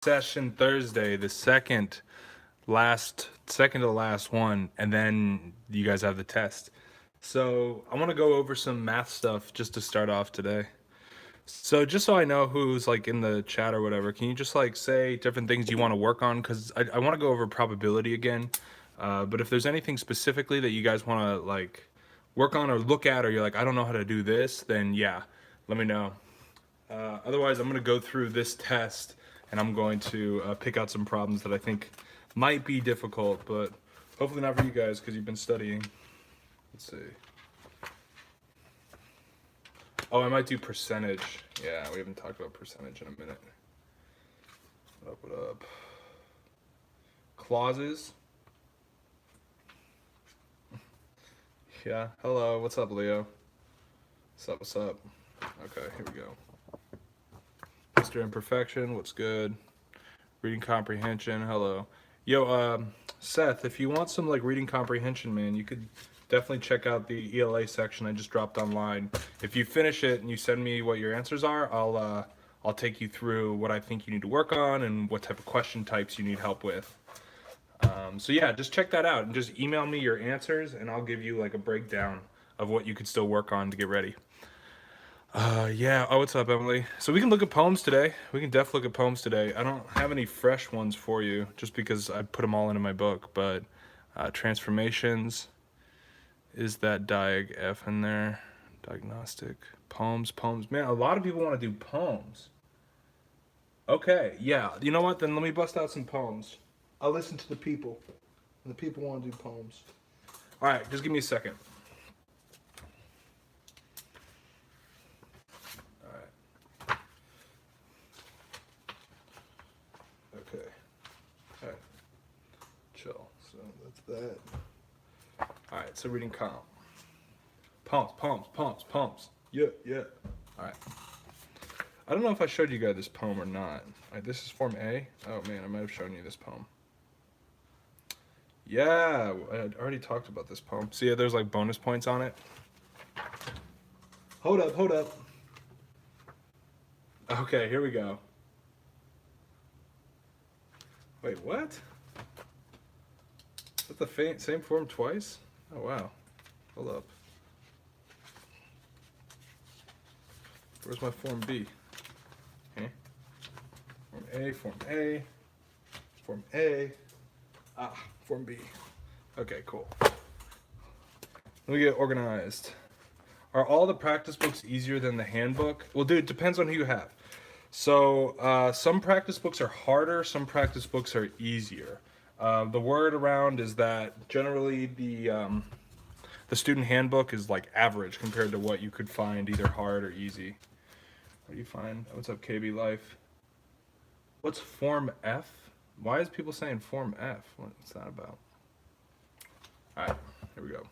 session Thursday, the second to last one, and then you guys have the test. So I want to go over some math stuff just to start off today. So just so I know who's like in the chat or whatever, can you just like say different things you want to work on? Because I want to go over probability again. But if there's anything specifically that you guys want to like work on or look at, or you're like, I don't know how to do this, then yeah, let me know. Otherwise, I'm going to go through this test and I'm going to pick out some problems that I think might be difficult, but hopefully not for you guys because you've been studying. Let's see. Oh, I might do percentage. Yeah, we haven't talked about percentage in a minute. What up, what up? Clauses. Yeah, hello, what's up, Leo? What's up? Okay, here we go. Mr. Imperfection, what's good? Reading comprehension, hello. Yo, Seth, if you want some like reading comprehension, man, you could definitely check out the ELA section I just dropped online. If you finish it and you send me what your answers are, I'll take you through what I think you need to work on and what type of question types you need help with. So yeah, just check that out and just email me your answers and I'll give you like a breakdown of what you could still work on to get ready. Yeah. Oh, what's up, Emily? So we can look at poems today. We can definitely look at poems today. I don't have any fresh ones for you just because I put them all into my book, but transformations, is that diag F in there? Diagnostic, poems. Man, a lot of people want to do poems. Okay, yeah. You know what? Then let me bust out some poems. I'll listen to the people. And the people want to do poems. All right, just give me a second. All right. Okay. All right. Chill. So that's that. All right, so reading comp. Poems. Yeah. All right. I don't know if I showed you guys this poem or not. All right, this is Form A. Oh man, I might have shown you this poem. Yeah, I already talked about this poem. See, there's like bonus points on it. Hold up. Okay, here we go. Wait, what? Is that the same form twice? Oh, wow. Hold up. Where's my Form B? Okay. Form A. Form A. Form B. Okay, cool. Let me get organized. Are all the practice books easier than the handbook? Well, dude, it depends on who you have. So some practice books are harder, some practice books are easier. The word around is that generally the student handbook is like average compared to what you could find either hard or easy. What do you find? What's up, KB Life? What's Form F? Why is people saying Form F? What's that about? All right, here we go.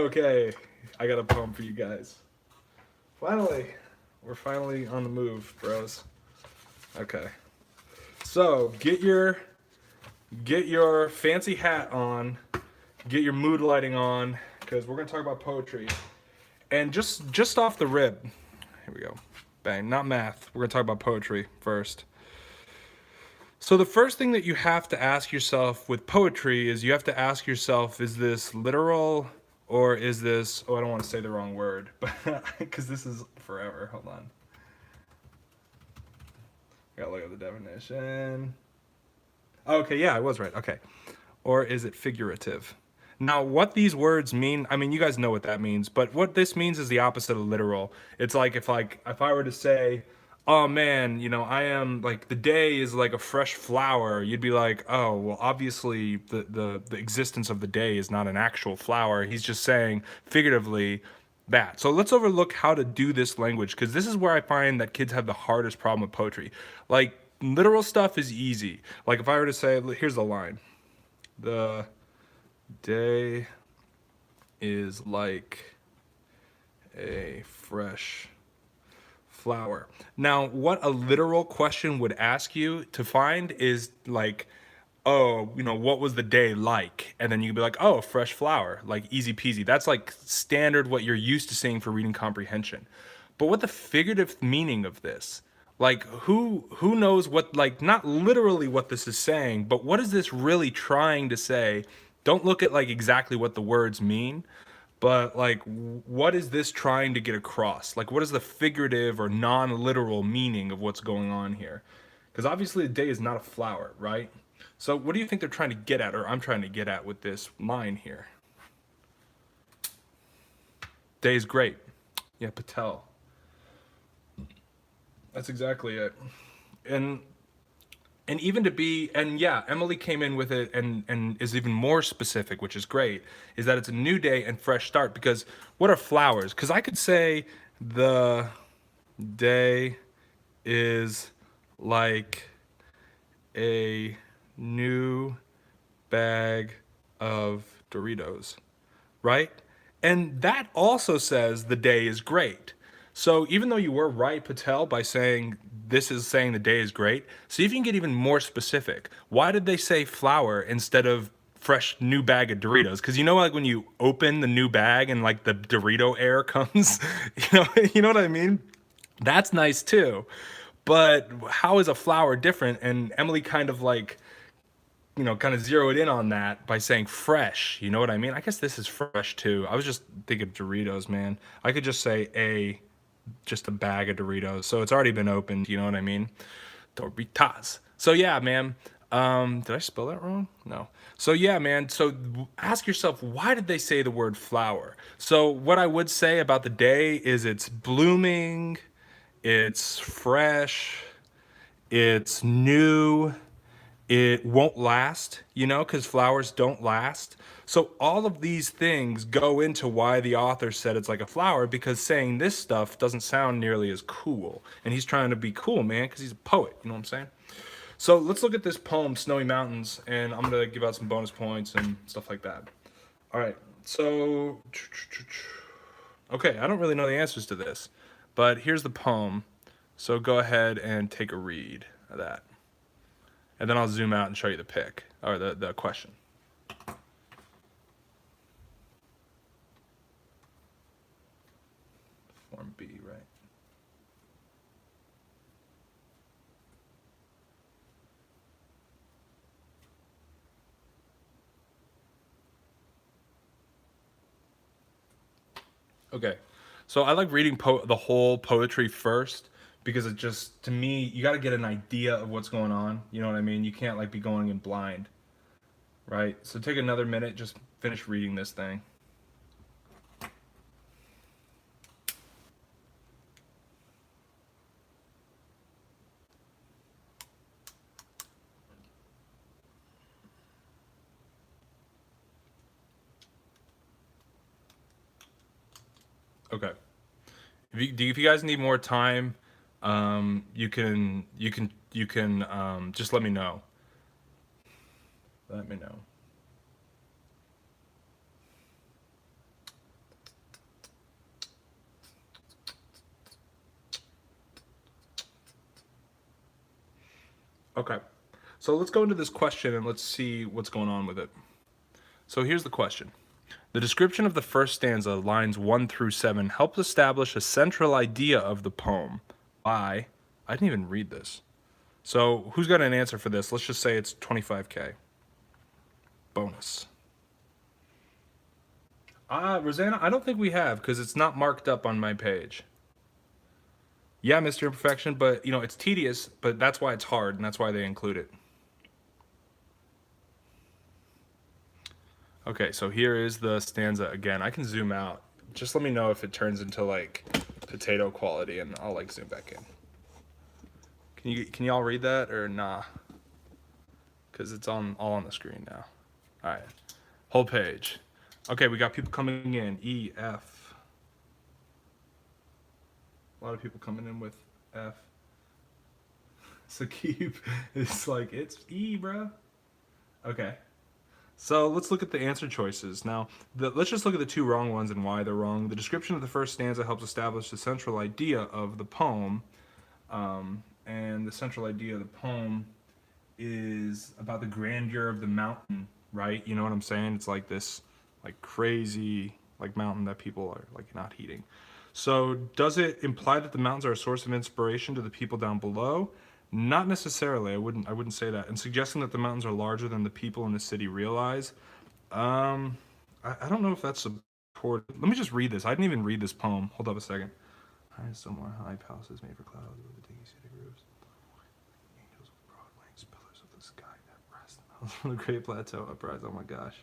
Okay, I got a poem for you guys. Finally, we're finally on the move, bros. Okay, so get your fancy hat on, get your mood lighting on, because we're gonna talk about poetry. And just off the rip, here we go. Bang, not math. We're gonna talk about poetry first. So the first thing that you have to ask yourself with poetry is you have to ask yourself, is this literal or is this, oh, I don't want to say the wrong word, but because this is forever. Hold on. Gotta look at the definition. Okay, yeah, I was right. Okay. Or is it figurative? Now, what these words mean, I mean, you guys know what that means, but what this means is the opposite of literal. It's like if I were to say, oh man, I am like the day is like a fresh flower, you'd be like, oh, well, obviously the existence of the day is not an actual flower. He's just saying figuratively that. So let's overlook how to do this language, because this is where I find that kids have the hardest problem with poetry. Like literal stuff is easy. Like if I were to say, here's the line. The day is like a fresh flower. Now, what a literal question would ask you to find is like, oh, what was the day like? And then you'd be like, oh, fresh flower, like easy peasy. That's like standard what you're used to seeing for reading comprehension. But what the figurative meaning of this Like who knows what, like, not literally what this is saying, but what is this really trying to say? Don't look at like exactly what the words mean, but like what is this trying to get across? Like what is the figurative or non-literal meaning of what's going on here? Because obviously a day is not a flower, right? So what do you think they're trying to get at, or I'm trying to get at with this line here? Day is great. Yeah, Patel. That's exactly it. And even to be, and yeah, Emily came in with it and is even more specific, which is great, is that it's a new day and fresh start. Because what are flowers? Because I could say the day is like a new bag of Doritos, right? And that also says the day is great. So even though you were right, Patel, by saying this is saying the day is great, see if you can get even more specific. Why did they say flour instead of fresh new bag of Doritos? Because you know, like when you open the new bag and like the Dorito air comes, you know what I mean? That's nice too. But how is a flower different? And Emily kind of like, kind of zeroed in on that by saying fresh. You know what I mean? I guess this is fresh too. I was just thinking Doritos, man. I could just say just a bag of Doritos. So it's already been opened. You know what I mean? Doritas. So yeah, man. Did I spell that wrong? No. So yeah, man. So ask yourself, why did they say the word flower? So what I would say about the day is it's blooming, it's fresh, it's new, it won't last, because flowers don't last. So all of these things go into why the author said it's like a flower, because saying this stuff doesn't sound nearly as cool. And he's trying to be cool, man, because he's a poet, you know what I'm saying? So let's look at this poem, Snowy Mountains, and I'm going to give out some bonus points and stuff like that. All right, so, okay, I don't really know the answers to this, but here's the poem. So go ahead and take a read of that. And then I'll zoom out and show you the pick, or the question. Form B, right? Okay, so I like reading the whole poetry first, because it just, to me, you got to get an idea of what's going on. You know what I mean? You can't like be going in blind, right? So take another minute, just finish reading this thing. Okay. If you guys need more time, you can just let me know. Let me know. Okay. So let's go into this question and let's see what's going on with it. So here's the question. The description of the first stanza, lines 1 through 7, helps establish a central idea of the poem by, I didn't even read this. So who's got an answer for this? Let's just say it's 25K. Bonus. Rosanna, I don't think we have, because it's not marked up on my page. Yeah, Mr. Imperfection, but it's tedious, but that's why it's hard, and that's why they include it. Okay, so here is the stanza again. I can zoom out. Just let me know if it turns into like potato quality, and I'll like zoom back in. Can y'all read that or nah? Because it's all on the screen now. All right, whole page. Okay, we got people coming in. E, F. A lot of people coming in with F. Sakib is like, it's E, bro. Okay. So let's look at the answer choices. Now, let's just look at the two wrong ones and why they're wrong. The description of the first stanza helps establish the central idea of the poem. And the central idea of the poem is about the grandeur of the mountain, right? You know what I'm saying? It's like this like crazy like mountain that people are like not heeding. So does it imply that the mountains are a source of inspiration to the people down below? Not necessarily. I wouldn't say that. And suggesting that the mountains are larger than the people in the city realize. Um, I don't know if that's support. Let me just read this. I didn't even read this poem. Hold up a second. High, still more high palaces made for clouds with the dingy city roofs. Angels with broad wings, pillars of the sky that rest on the great plateau uprise. Oh my gosh.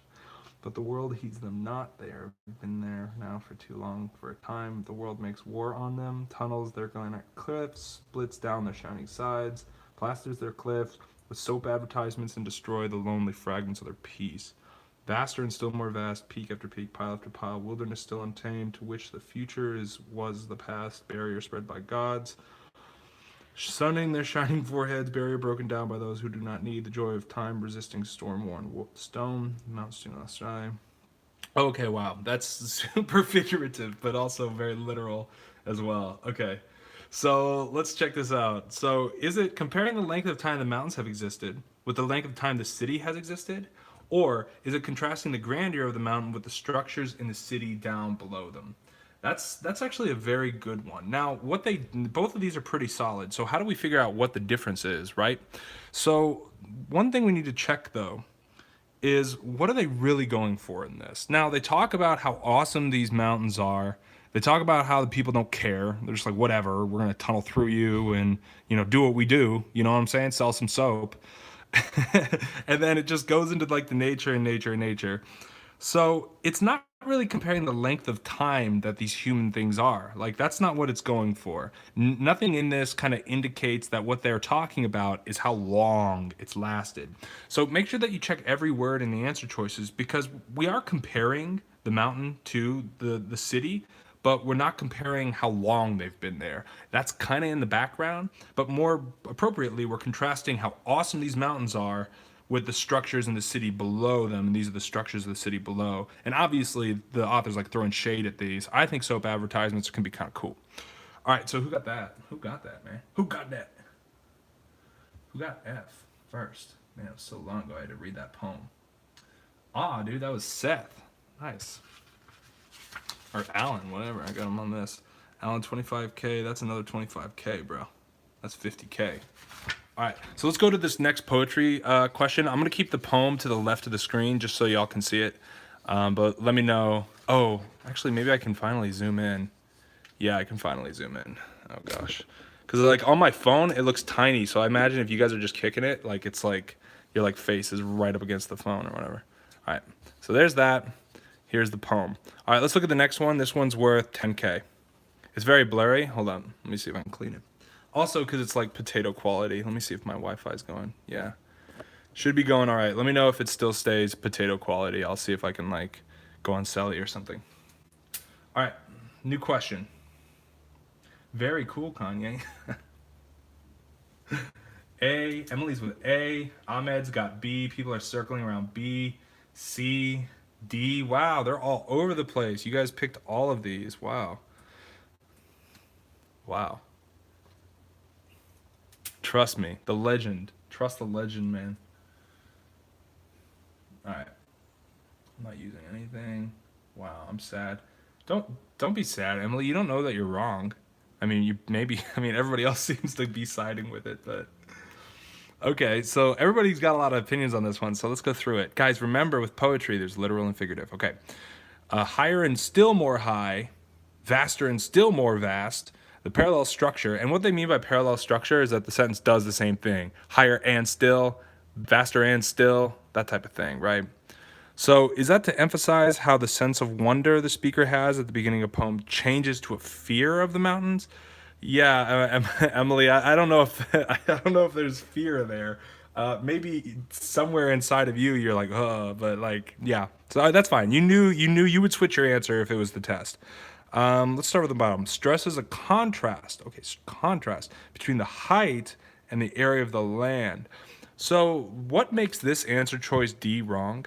But the world heeds them not. They have been there now for too long for a time. The world makes war on them, tunnels their granite cliffs, splits down their shining sides, plasters their cliffs with soap advertisements, and destroy the lonely fragments of their peace. Vaster and still more vast, peak after peak, pile after pile, wilderness still untamed, to which the future was the past, barrier spread by gods. Sunning their shining foreheads, barrier broken down by those who do not need the joy of time, resisting storm-worn stone, mounts do not shy. Okay, wow, that's super figurative, but also very literal as well. Okay, so let's check this out. So, is it comparing the length of time the mountains have existed with the length of time the city has existed? Or is it contrasting the grandeur of the mountain with the structures in the city down below them? That's actually a very good one. Now, both of these are pretty solid. So how do we figure out what the difference is, right? So one thing we need to check though is what are they really going for in this? Now, they talk about how awesome these mountains are. They talk about how the people don't care. They're just like, whatever, we're going to tunnel through you and, do what we do. You know what I'm saying? Sell some soap. And then it just goes into like the nature and nature and nature. So it's not really comparing the length of time that these human things are. Like, that's not what it's going for. Nothing in this kind of indicates that what they're talking about is how long it's lasted. So make sure that you check every word in the answer choices, because we are comparing the mountain to the city, but we're not comparing how long they've been there. That's kind of in the background, but more appropriately, we're contrasting how awesome these mountains are with the structures in the city below them, and these are the structures of the city below. And obviously, the author's like throwing shade at these. I think soap advertisements can be kind of cool. All right, so who got that? Who got that, man? Who got that? Who got F first? Man, it was so long ago I had to read that poem. Ah, dude, that was Seth. Nice. Or Alan, whatever. I got him on this. Alan, 25K. That's another 25K, bro. That's 50K. All right, so let's go to this next poetry question. I'm gonna keep the poem to the left of the screen just so y'all can see it. But let me know. Oh, actually, maybe I can finally zoom in. Yeah, I can finally zoom in. Oh gosh, because like on my phone it looks tiny. So I imagine if you guys are just kicking it, like it's like your like face is right up against the phone or whatever. All right, so there's that. Here's the poem. All right, let's look at the next one. This one's worth 10K. It's very blurry. Hold on, let me see if I can clean it. Also, because it's like potato quality. Let me see if my Wi-Fi is going. Yeah. Should be going all right. Let me know if it still stays potato quality. I'll see if I can like go on Selly or something. All right. New question. Very cool, Kanye. A. Emily's with A. Ahmed's got B. People are circling around B. C. D. Wow, they're all over the place. You guys picked all of these. Wow. Wow. Trust me, the legend. Trust the legend, man. All right. I'm not using anything. Wow, I'm sad. Don't be sad, Emily. You don't know that you're wrong. I mean, everybody else seems to be siding with it, but okay, so everybody's got a lot of opinions on this one, so let's go through it. Guys, remember with poetry, there's literal and figurative. Okay. Higher and still more high, vaster and still more vast, the parallel structure. And what they mean by parallel structure is that the sentence does the same thing. Higher and still, vaster and still, that type of thing, right? So is that to emphasize how the sense of wonder the speaker has at the beginning of a poem changes to a fear of the mountains? Yeah, Emily, I don't know if I don't know if there's fear there. Maybe somewhere inside of you, you're like, but like, yeah. So that's fine. You knew you would switch your answer if it was the test. Let's start with the bottom. Stresses a contrast. Okay, contrast between the height and the area of the land. So what makes this answer choice D wrong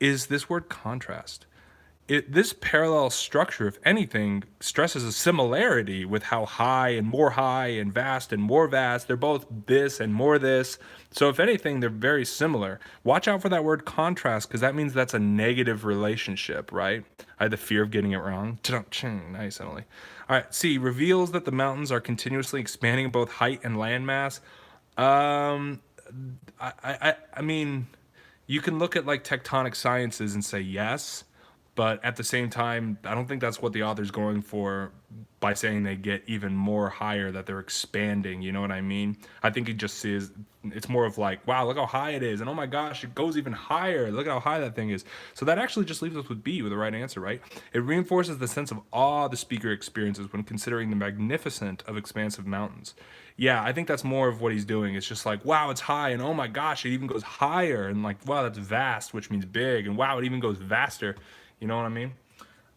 is this word contrast. this parallel structure, if anything, stresses a similarity with how high and vast and more vast. They're both this and more this. So if anything, they're very similar. Watch out for that word contrast, because that means that's a negative relationship, right? I had the fear of getting it wrong. Nice, Emily. All right, C, reveals that the mountains are continuously expanding in both height and landmass. Um, I mean, you can look at like tectonic sciences and say yes, but at the same time, I don't think that's what the author's going for by saying they get even more higher, that they're expanding. You know what I mean? I think he just sees it's more of like, wow, look how high it is, and oh my gosh, it goes even higher. Look at how high that thing is. So that actually just leaves us with B, with the right answer, right? It reinforces the sense of awe the speaker experiences when considering the magnificence of expansive mountains. Yeah, I think that's more of what he's doing. It's just like, wow, it's high, and oh my gosh, it even goes higher, and like, wow, that's vast, which means big, and wow, it even goes vaster. You know what I mean?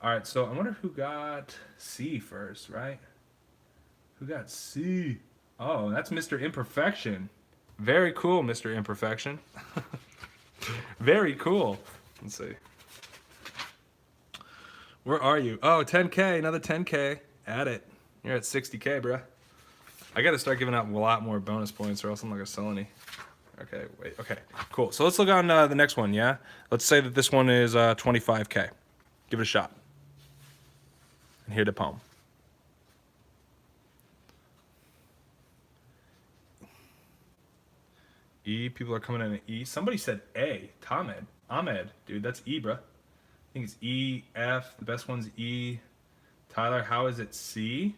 All right, so I wonder who got C first, right? Who got C? Oh, that's Mr. Imperfection. Very cool, Mr. Imperfection. Very cool. Let's see. Where are you? Oh, 10K, another 10K. Add it. You're at 60K, bruh. I gotta start giving out a lot more bonus points or else I'm not gonna sell any. Okay, wait, okay, cool. So let's look on the next one, yeah? Let's say that this one is 25K. Give it a shot. And hear the poem. E, people are coming in at E. Somebody said A, Ahmed, dude, that's E, bruh. I think it's E, F, the best one's E. Tyler, how is it C?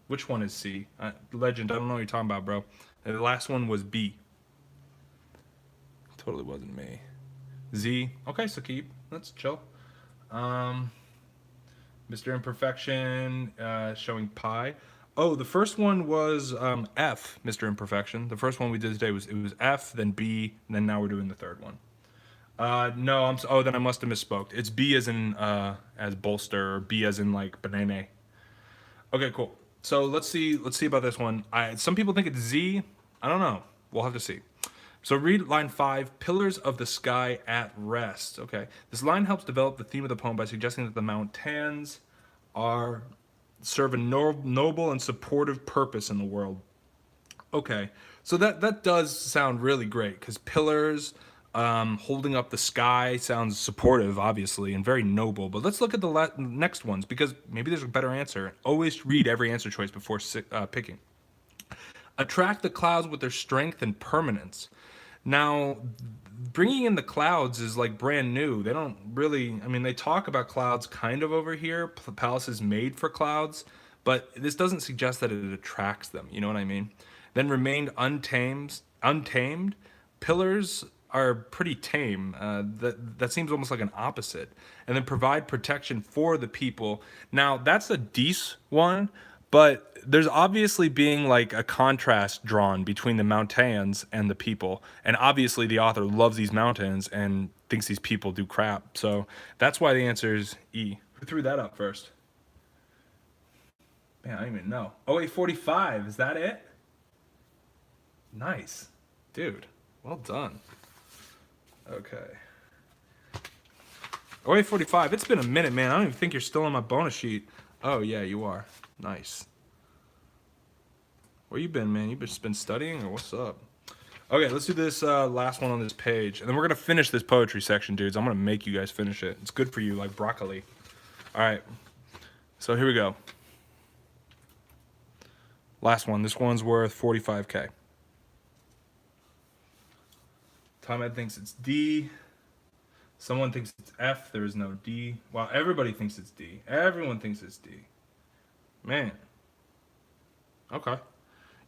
Which one is C? Legend, I don't know what you're talking about, bro. The last one was B. Totally wasn't me. Z. Okay, so keep. Let's chill. Mr. Imperfection showing pi. Oh, the first one was F, Mr. Imperfection. The first one we did today was F, then B, and then now we're doing the third one. No, oh, then I must have misspoke. It's B as in as bolster, or B as in like banana. Okay, cool. So let's see about this one. Some people think it's Z. I don't know. We'll have to see. So read line 5, Pillars of the Sky at Rest. Okay. This line helps develop the theme of the poem by suggesting that the mountains serve a noble and supportive purpose in the world. Okay. So that does sound really great, because pillars holding up the sky sounds supportive, obviously, and very noble. But let's look at the next ones, because maybe there's a better answer. Always read every answer choice before picking. Attract the clouds with their strength and permanence. Now, bringing in the clouds is like brand new. They don't really, I mean, they talk about clouds kind of over here. Palace is made for clouds, but this doesn't suggest that it attracts them. You know what I mean? Then remained untamed. Pillars are pretty tame. That seems almost like an opposite. And then provide protection for the people. Now, that's a decent one, but there's obviously being like a contrast drawn between the mountains and the people. And obviously the author loves these mountains and thinks these people do crap. So that's why the answer is E. Who threw that up first? Man, I don't even know. Oh, wait, 45. Is that it? Nice. Dude, well done. Okay. Oh, wait, 45. It's been a minute, man. I don't even think you're still on my bonus sheet. Oh, yeah, you are. Nice. Where you been, man? You just been studying, or what's up? Okay, let's do this last one on this page, and then we're gonna finish this poetry section, dudes. I'm gonna make you guys finish it. It's good for you, like broccoli. All right. So here we go. Last one. This one's worth 45K. Tom thinks it's D. Someone thinks it's F. There is no D. Wow, everybody thinks it's D. Everyone thinks it's D. Man. Okay.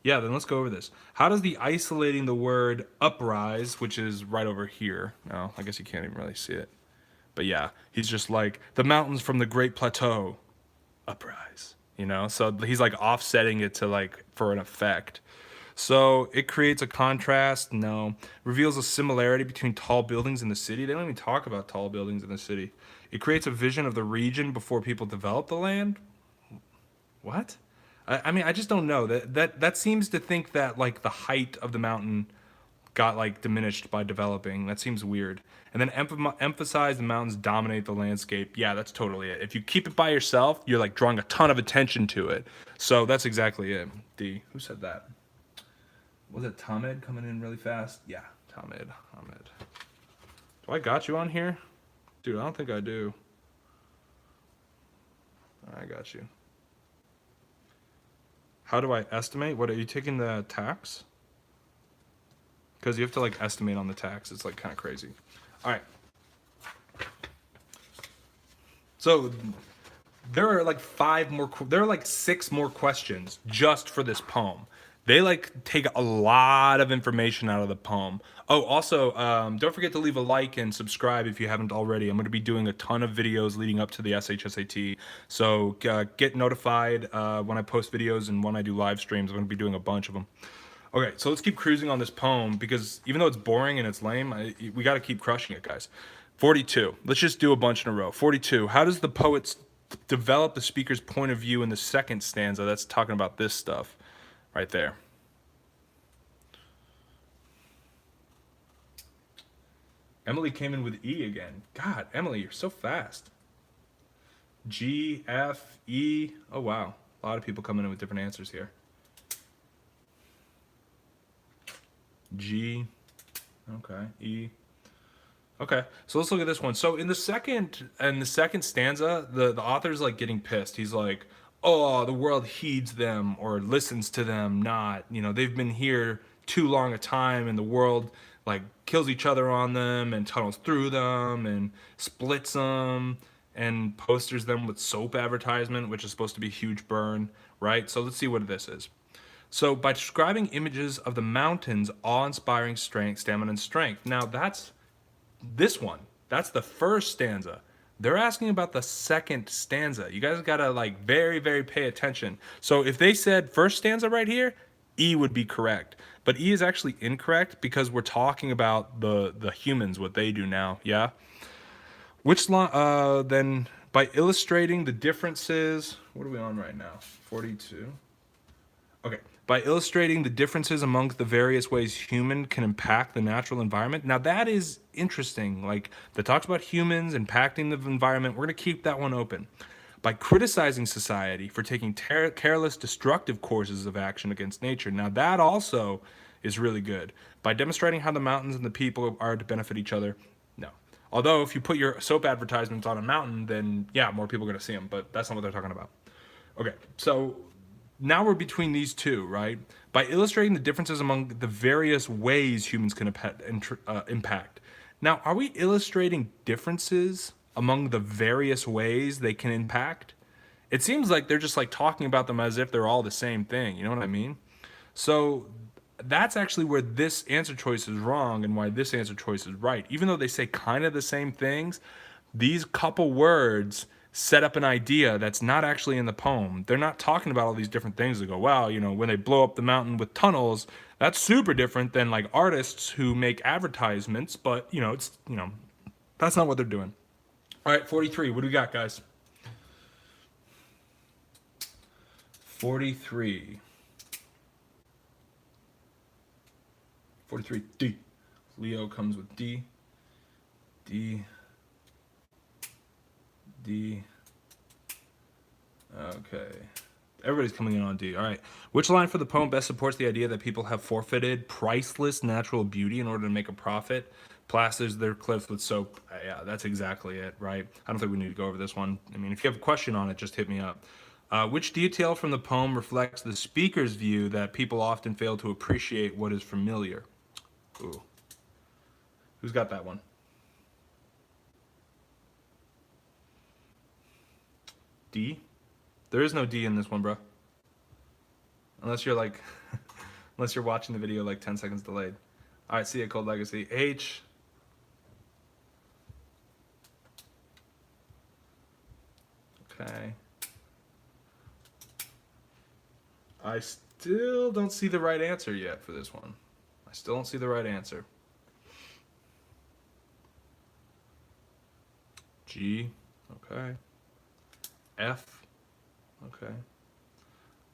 Yeah, then let's go over this. How does the isolating the word uprise, which is right over here. No, I guess you can't even really see it. But yeah, he's just like, the mountains from the great plateau, uprise. You know, so he's like offsetting it to like, for an effect. So it creates a contrast, no. Reveals a similarity between tall buildings in the city. They don't even talk about tall buildings in the city. It creates a vision of the region before people develop the land. What? I mean, I just don't know. That seems to think that like the height of the mountain got like diminished by developing. That seems weird. And then emphasize the mountains dominate the landscape. Yeah, that's totally it. If you keep it by yourself, you're like drawing a ton of attention to it. So that's exactly it. D. Who said that? Was it Tamid coming in really fast? Yeah, Tamid. Do I got you on here? Dude, I don't think I do. I got you. How do I estimate? What, are you taking the tax? Because you have to like estimate on the tax. It's like kind of crazy. All right. So there are like there are like 6 more questions just for this poem. They like take a lot of information out of the poem. Oh, also, don't forget to leave a like and subscribe if you haven't already. I'm going to be doing a ton of videos leading up to the SHSAT. So get notified when I post videos and when I do live streams. I'm going to be doing a bunch of them. Okay, so let's keep cruising on this poem because even though it's boring and it's lame, we got to keep crushing it, guys. 42. Let's just do a bunch in a row. 42. How does the poet develop the speaker's point of view in the second stanza? That's talking about this stuff right there. Emily came in with E again. God, Emily, you're so fast. G, F, E. Oh, wow. A lot of people coming in with different answers here. G. Okay. E. Okay, so let's look at this one. So in the second stanza, the author's like getting pissed. He's like, "Oh, the world heeds them or listens to them not. You know, they've been here too long a time, and the world like kills each other on them and tunnels through them and splits them and posters them with soap advertisement, which is supposed to be huge burn, right? So let's see what this is. So by describing images of the mountains, awe-inspiring strength, stamina, and strength. Now that's this one. That's the first stanza. They're asking about the second stanza. You guys gotta like very, very pay attention. So if they said first stanza right here, E would be correct. But E is actually incorrect because we're talking about the humans, what they do now, yeah? Which line, then by illustrating the differences, what are we on right now? 42. Okay, by illustrating the differences among the various ways human can impact the natural environment. Now that is interesting. Like that talks about humans impacting the environment. We're gonna keep that one open. By criticizing society for taking careless, destructive courses of action against nature. Now that also is really good. By demonstrating how the mountains and the people are to benefit each other. No. Although if you put your soap advertisements on a mountain, then yeah, more people are gonna see them. But that's not what they're talking about. Okay, so now we're between these two, right? By illustrating the differences among the various ways humans can impact. Now, are we illustrating differences among the various ways they can impact? It seems like they're just like talking about them as if they're all the same thing. You know what I mean? So that's actually where this answer choice is wrong and why this answer choice is right. Even though they say kind of the same things, these couple words set up an idea that's not actually in the poem. They're not talking about all these different things. They go, wow, you know, when they blow up the mountain with tunnels, that's super different than like artists who make advertisements, but you know, it's, you know, that's not what they're doing. All right, 43, what do we got, guys? 43. 43, D. Leo comes with D. D. D. Okay. Everybody's coming in on D. All right. Which line for the poem best supports the idea that people have forfeited priceless natural beauty in order to make a profit? Plasters their cliffs with soap. Yeah, that's exactly it, right? I don't think we need to go over this one. I mean, if you have a question on it, just hit me up. Which detail from the poem reflects the speaker's view that people often fail to appreciate what is familiar? Ooh. Who's got that one? D? There is no D in this one, bro. Unless you're like, unless you're watching the video like 10 seconds delayed. All right, see ya, Cold Legacy. H. Okay. I still don't see the right answer yet for this one. I still don't see the right answer. G. Okay. F. Okay.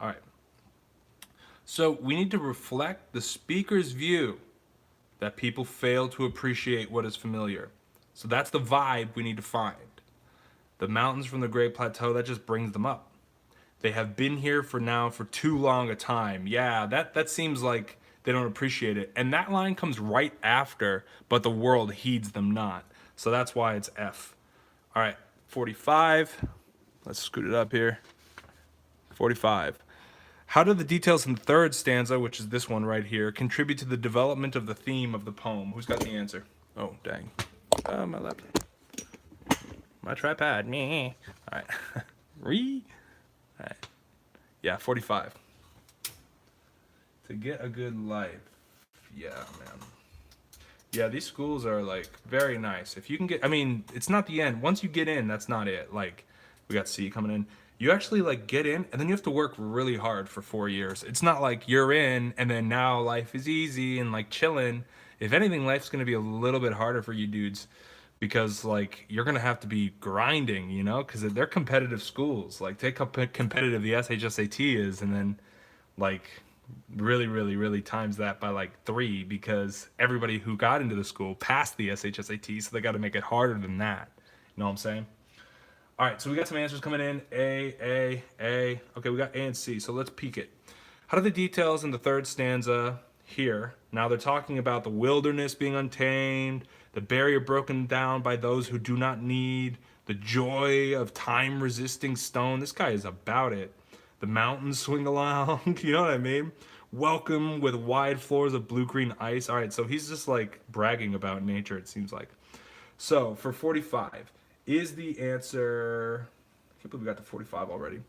All right. So we need to reflect the speaker's view that people fail to appreciate what is familiar. So that's the vibe we need to find. The mountains from the Great Plateau, that just brings them up. They have been here for too long a time. Yeah, that seems like they don't appreciate it. And that line comes right after, but the world heeds them not. So that's why it's F. All right, 45. Let's scoot it up here. 45. How do the details in the third stanza, which is this one right here, contribute to the development of the theme of the poem? Who's got the answer? Oh, dang. My laptop. My tripod. Meh. All right. All right. Yeah, 45. To get a good life. Yeah, man. Yeah, these schools are like very nice. If you can get, I mean, it's not the end. Once you get in, that's not it. Like, we got C coming in. You actually like get in, and then you have to work really hard for 4 years. It's not like you're in, and then now life is easy and like chilling. If anything, life's gonna be a little bit harder for you dudes, because like you're gonna have to be grinding, you know, because they're competitive schools. Like, take how competitive the SHSAT is, and then like really times that by like 3, because everybody who got into the school passed the SHSAT, so they got to make it harder than that. You know what I'm saying? All right, so we got some answers coming in. A. Okay, we got A and C, so let's peek it. How do the details in the third stanza here, now they're talking about the wilderness being untamed, the barrier broken down by those who do not need, the joy of time-resisting stone. This guy is about it. The mountains swing along, you know what I mean? Welcome with wide floors of blue-green ice. All right, so he's just like bragging about nature, it seems like. So for 45, is the answer, I can't believe we got to 45 already.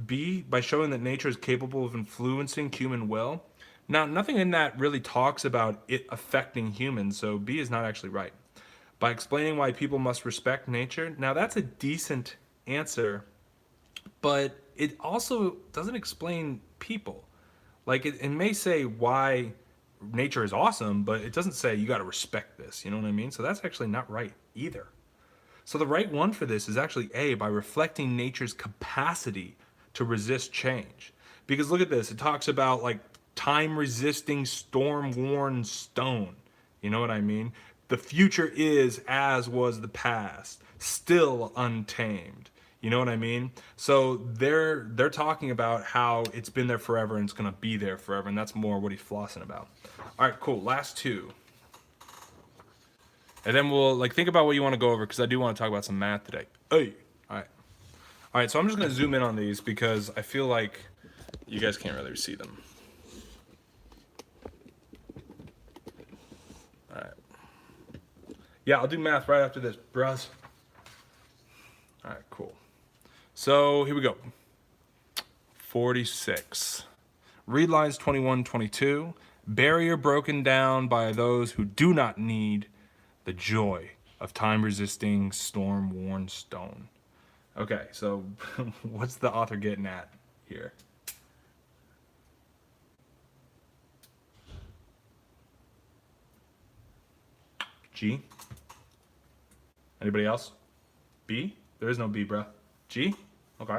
B, by showing that nature is capable of influencing human will. Now, nothing in that really talks about it affecting humans, so B is not actually right. By explaining why people must respect nature. Now, that's a decent answer, but it also doesn't explain people. Like, it may say why nature is awesome, but it doesn't say you got to respect this, you know what I mean? So that's actually not right either. So the right one for this is actually A, by reflecting nature's capacity to resist change. Because look at this, it talks about like time-resisting, storm-worn stone. You know what I mean? The future is as was the past, still untamed. You know what I mean? So they're talking about how it's been there forever and it's gonna be there forever, and that's more what he's flossing about. All right, cool. Last two. And then we'll like think about what you want to go over, because I do want to talk about some math today. Hey, all right. All right, so I'm just gonna zoom in on these because I feel like you guys can't really see them. All right. Yeah, I'll do math right after this, bros. All right, cool. So here we go. 46. Read lines 21, 22. Barrier broken down by those who do not need the joy of time-resisting, storm-worn stone. Okay, so what's the author getting at here? G? Anybody else? B? There is no B, bro. G? Okay.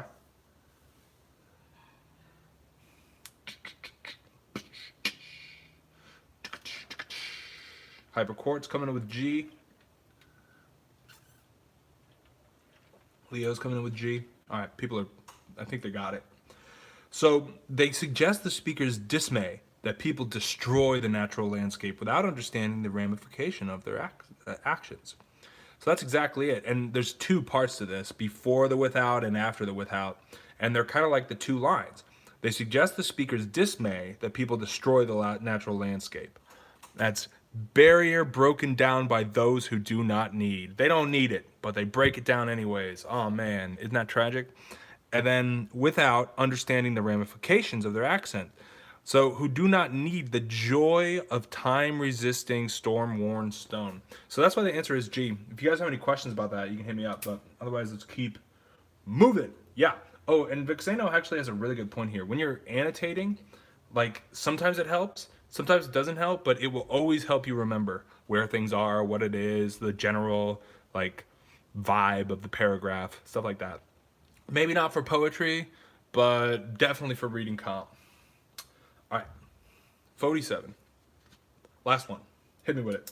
Hyperquartz coming in with G. Leo's coming in with G. All right, people are, I think they got it. So they suggest the speaker's dismay that people destroy the natural landscape without understanding the ramification of their actions. So that's exactly it. And there's two parts to this, before the without and after the without. And they're kind of like the two lines. They suggest the speaker's dismay that people destroy the natural landscape. That's barrier broken down by those who do not need. They don't need it, but they break it down anyways. Oh man, isn't that tragic? And then without understanding the ramifications of their accent. So who do not need the joy of time-resisting, storm-worn stone. So that's why the answer is G. If you guys have any questions about that, you can hit me up, but otherwise let's keep moving. Yeah. Oh, and Vixeno actually has a really good point here. When you're annotating, like sometimes it helps, sometimes it doesn't help, but it will always help you remember where things are, what it is, the general like vibe of the paragraph, stuff like that. Maybe not for poetry, but definitely for reading comp. All right, 47. Last one. Hit me with it.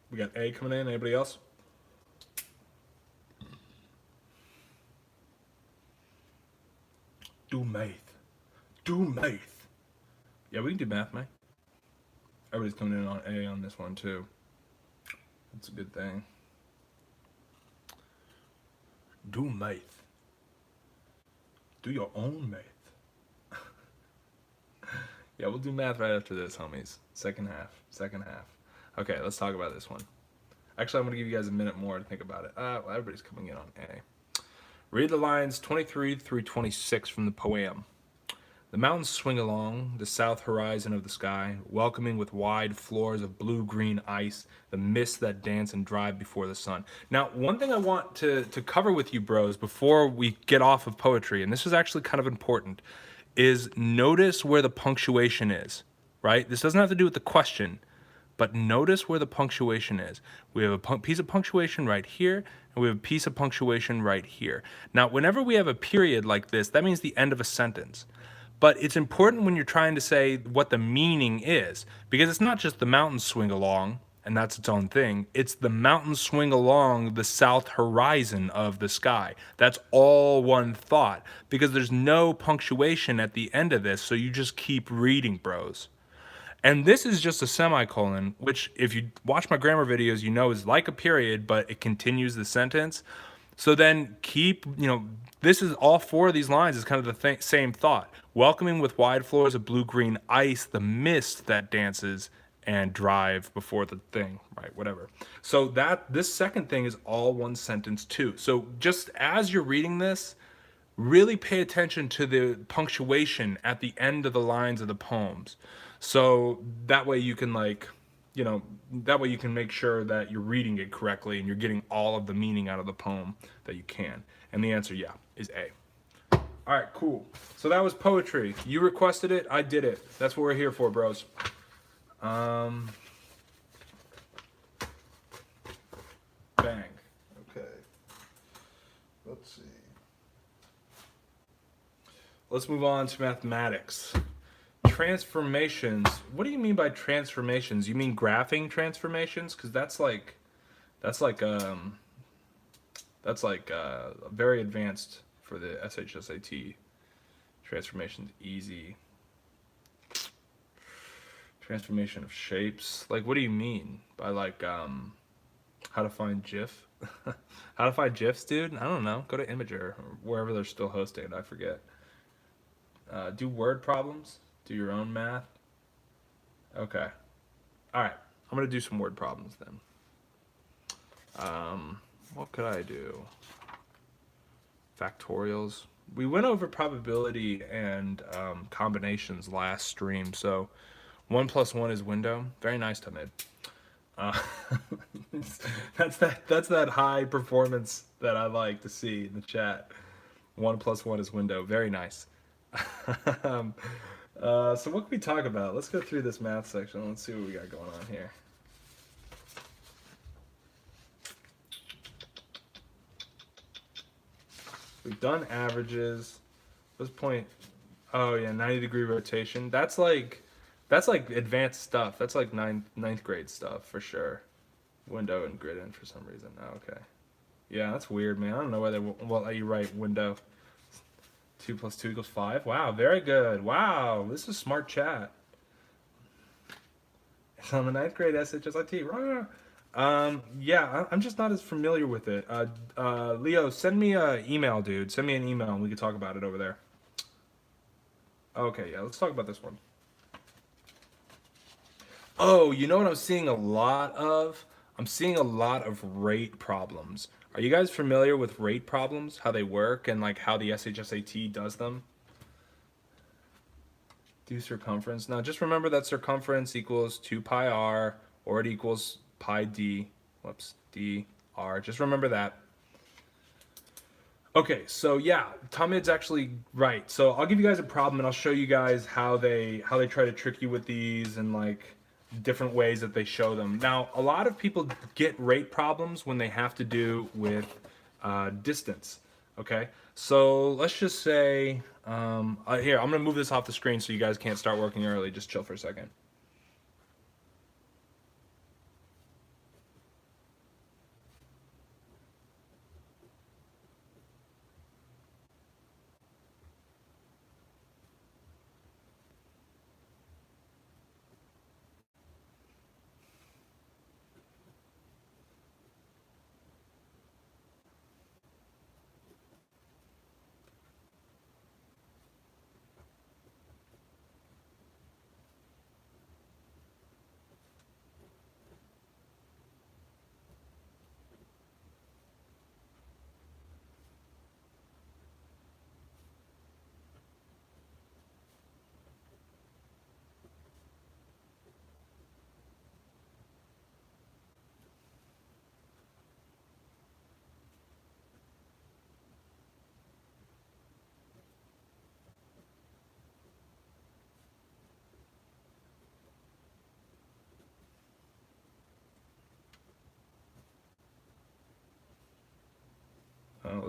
We got A coming in. Anybody else? Do math. Do math. Yeah, we can do math, mate. Everybody's coming in on A on this one, too. That's a good thing. Do math. Do your own math. Yeah, we'll do math right after this, homies. Second half. Okay, let's talk about this one. Actually, I'm going to give you guys a minute more to think about it. Well, everybody's coming in on A. Read the lines 23 through 26 from the poem. The mountains swing along the south horizon of the sky, welcoming with wide floors of blue-green ice, the mists that dance and drive before the sun. Now, one thing I want to cover with you, bros, before we get off of poetry, and this is actually kind of important, is notice where the punctuation is, right? This doesn't have to do with the question, but notice where the punctuation is. We have a piece of punctuation right here, and we have a piece of punctuation right here. Now, whenever we have a period like this, that means the end of a sentence. But it's important when you're trying to say what the meaning is, because it's not just the mountains swing along, and that's its own thing. It's the mountains swing along the south horizon of the sky. That's all one thought, because there's no punctuation at the end of this, so you just keep reading, bros. And this is just a semicolon, which if you watch my grammar videos, you know is like a period, but it continues the sentence. So then keep, this is all four of these lines is kind of the same thought. Welcoming with wide floors of blue-green ice, the mist that dances and drive before the thing, right, whatever. So this second thing is all one sentence too. So just as you're reading this, really pay attention to the punctuation at the end of the lines of the poems. So that way you can that way you can make sure that you're reading it correctly and you're getting all of the meaning out of the poem that you can. And the answer, yeah, is A. All right, cool. So that was poetry. You requested it, I did it. That's what we're here for, bros. Bang. Okay. Let's see. Let's move on to mathematics. Transformations. What do you mean by transformations? You mean graphing transformations? Because that's very advanced for the SHSAT. Transformations easy. Transformation of shapes. Like, what do you mean by how to find GIF? How to find GIFs, dude? I don't know. Go to Imager or wherever they're still hosting. I forget. Do word problems. Do your own math. Okay. All right. I'm gonna do some word problems then. What could I do? Factorials. We went over probability and combinations last stream, so 1 + 1 is window. Very nice, Tamid. That's that high performance that I like to see in the chat. 1 + 1 is window. Very nice. So what can we talk about? Let's go through this math section. Let's see what we got going on here. We've done averages. This point, oh yeah, 90-degree rotation. That's like advanced stuff. That's like ninth grade stuff for sure. Window and grid in for some reason. Oh, okay. Yeah, that's weird, man. I don't know why they won't let you write window. 2 + 2 = 5. Wow, very good. Wow, this is smart chat. It's on the 9th grade SHSIT. Yeah, I'm just not as familiar with it. Leo, send me an email, dude. Send me an email and we can talk about it over there. Okay, yeah, let's talk about this one. Oh, you know what I'm seeing a lot of? I'm seeing a lot of rate problems. Are you guys familiar with rate problems, how they work, and like how the SHSAT does them? Do circumference. Now just remember that circumference equals 2 pi r, or it equals pi d, d r. Just remember that. Okay, so yeah, Tamid's actually right. So I'll give you guys a problem and I'll show you guys how they try to trick you with these and like different ways that they show them. Now, a lot of people get rate problems when they have to do with distance, okay? So let's just say, here, I'm gonna move this off the screen so you guys can't start working early. Just chill for a second.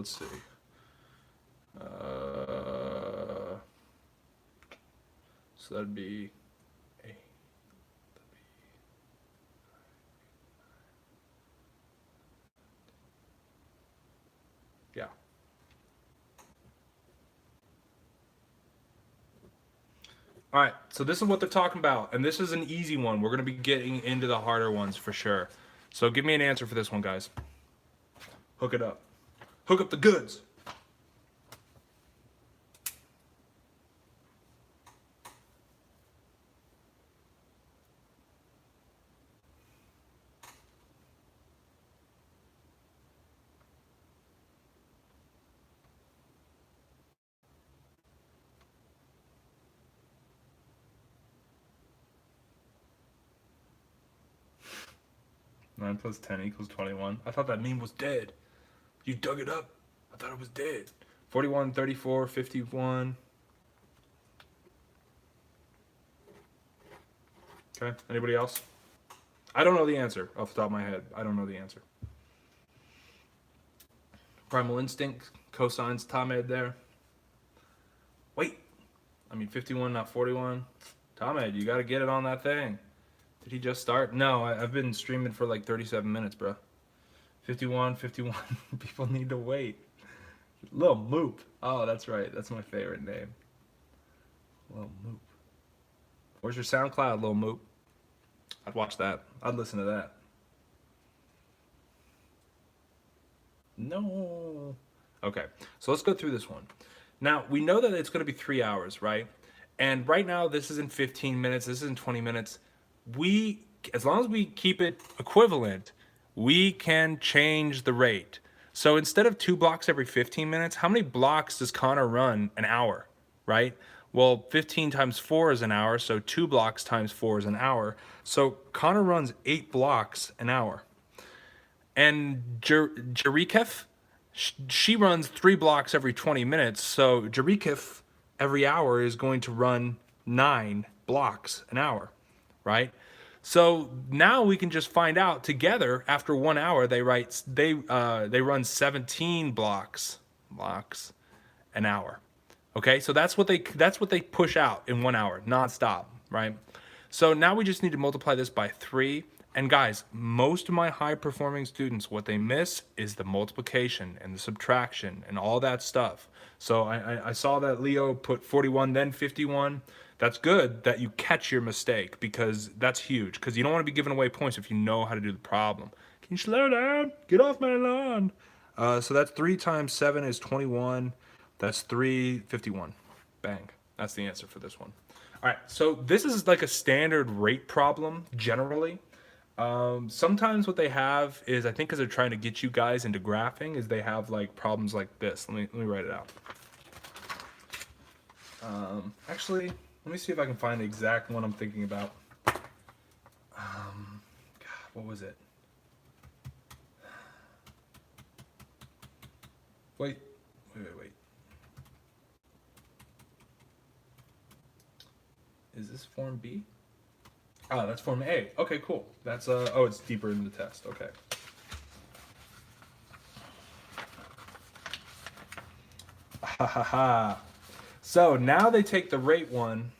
let's see. So that'd be A. Yeah. All right, so this is what they're talking about, and this is an easy one. We're going to be getting into the harder ones for sure. So give me an answer for this one, guys. Hook it up. Hook up the goods. Nine plus 10 equals 21. I thought that meme was dead. You dug it up. I thought it was dead. 41, 34, 51. Okay, anybody else? I don't know the answer off the top of my head. I don't know the answer. Primal Instinct, cosines, Tamed there. Wait, I mean 51, not 41. Tamed, you gotta get it on that thing. Did he just start? No, I've been streaming for like 37 minutes, bro. 51, 51. People need to wait. Lil Moop. Oh, that's right. That's my favorite name. Lil Moop. Where's your SoundCloud, Lil Moop? I'd watch that. I'd listen to that. No. Okay, so let's go through this one. Now, we know that it's going to be 3 hours, right? And right now, this is in 15 minutes. This is in 20 minutes. As long as we keep it equivalent, we can change the rate. So instead of 2 blocks every 15 minutes, how many blocks does Connor run an hour, right? Well, 15 times 4 is an hour, so 2 blocks times 4 is an hour. So Connor runs 8 blocks an hour. And Jerikef, she runs 3 blocks every 20 minutes, so Jerikef every hour is going to run 9 blocks an hour, right? So now we can just find out together after 1 hour they run 17 blocks an hour. Okay, so that's what they push out in 1 hour, nonstop, right? So now we just need to multiply this by 3. And guys, most of my high performing students, what they miss is the multiplication and the subtraction and all that stuff. So I saw that Leo put 41, then 51. That's good that you catch your mistake, because that's huge, because you don't want to be giving away points if you know how to do the problem. Can you slow down? Get off my lawn. So that's 3 times 7 is 21. That's 351. Bang. That's the answer for this one. All right, so this is like a standard rate problem generally. Sometimes what they have is, I think because they're trying to get you guys into graphing, is they have like problems like this. Let me write it out. Actually, let me see if I can find the exact one I'm thinking about. God, what was it? Wait. Is this form B? Oh, that's form A. Okay, cool. That's oh, it's deeper in the test. Okay. Ha ha ha. So now they take the rate one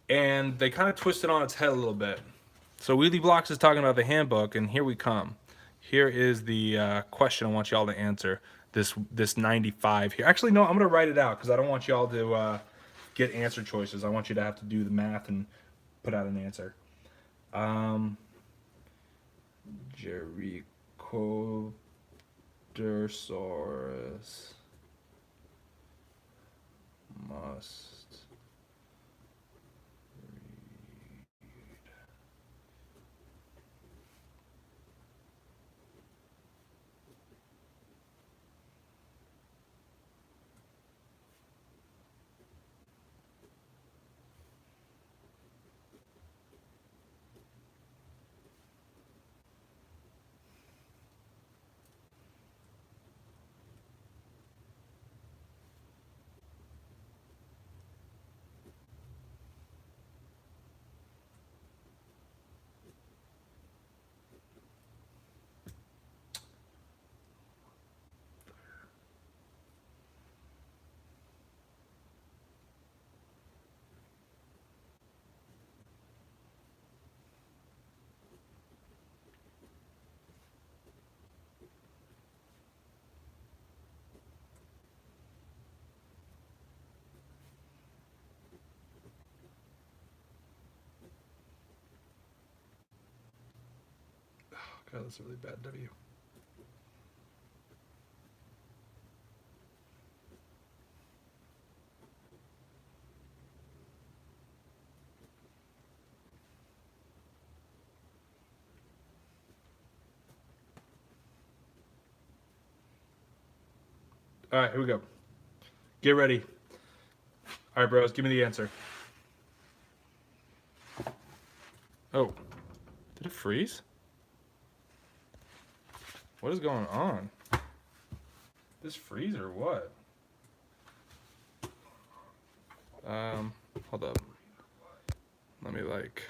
and they kind of twist it on its head a little bit. So Wheelie Blocks is talking about the handbook, and here we come. Here is the question I want y'all to answer. This 95 here. Actually, no, I'm gonna write it out because I don't want y'all to get answer choices. I want you to have to do the math and put out an answer. Jericodursaurus must God, that's a really bad W. All right, here we go. Get ready. All right, bros, give me the answer. Oh, did it freeze? What is going on? This freeze or what? Hold up. Let me like